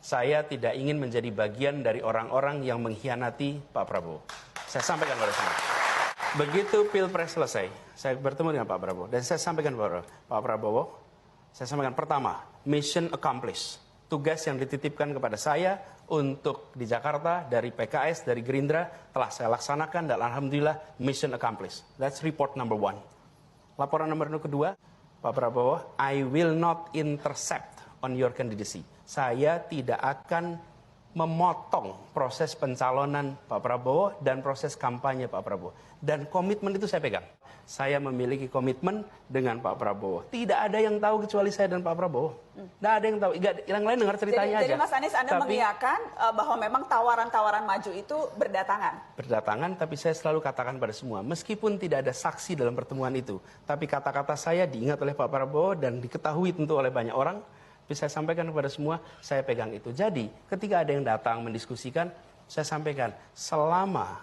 saya tidak ingin menjadi bagian dari orang-orang yang mengkhianati Pak Prabowo. Saya sampaikan pada semua. Begitu Pilpres selesai, saya bertemu dengan Pak Prabowo. Dan saya sampaikan kepada Pak Prabowo, saya sampaikan pertama, mission accomplished. Tugas yang dititipkan kepada saya untuk di Jakarta, dari PKS, dari Gerindra, telah saya laksanakan dan Alhamdulillah mission accomplished. That's report number 1. Laporan nomor 2, Pak Prabowo, I will not intercept on your candidacy. Saya tidak akan memotong proses pencalonan Pak Prabowo dan proses kampanye Pak Prabowo. Dan komitmen itu saya pegang. Saya memiliki komitmen dengan Pak Prabowo. Tidak ada yang tahu kecuali saya dan Pak Prabowo. Tidak ada yang tahu. Yang lain dengar ceritanya aja. Jadi Mas Anies, Anda mengiyakan bahwa memang tawaran-tawaran maju itu berdatangan? Berdatangan, tapi saya selalu katakan pada semua, meskipun tidak ada saksi dalam pertemuan itu, tapi kata-kata saya diingat oleh Pak Prabowo dan diketahui tentu oleh banyak orang, saya sampaikan kepada semua, saya pegang itu. Jadi, ketika ada yang datang mendiskusikan, saya sampaikan, selama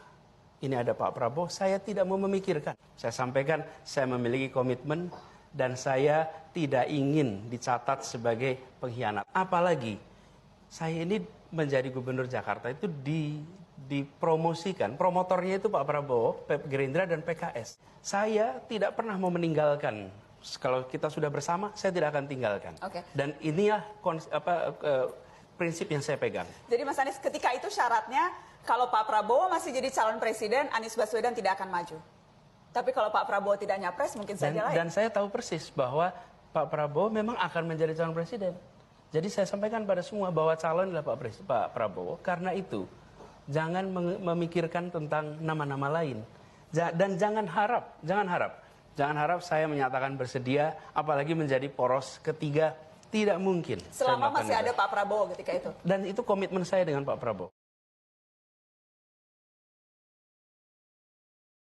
ini ada Pak Prabowo, saya tidak mau memikirkan. Saya sampaikan, saya memiliki komitmen dan saya tidak ingin dicatat sebagai pengkhianat. Apalagi, saya ini menjadi gubernur Jakarta itu dipromosikan, promotornya itu Pak Prabowo, Gerindra dan PKS. Saya tidak pernah mau meninggalkan. Kalau kita sudah bersama, saya tidak akan tinggalkan. Dan inilah prinsip yang saya pegang. Jadi Mas Anies, ketika itu syaratnya, kalau Pak Prabowo masih jadi calon presiden, Anies Baswedan tidak akan maju. Tapi kalau Pak Prabowo tidak nyapres, mungkin saja lain. Dan saya tahu persis bahwa Pak Prabowo memang akan menjadi calon presiden. Jadi saya sampaikan pada semua bahwa calon adalah Pak Prabowo. Karena itu, jangan memikirkan tentang nama-nama lain. Dan jangan harap saya menyatakan bersedia, apalagi menjadi poros ketiga, tidak mungkin. Selama masih ada Pak Prabowo ketika itu. Dan itu komitmen saya dengan Pak Prabowo.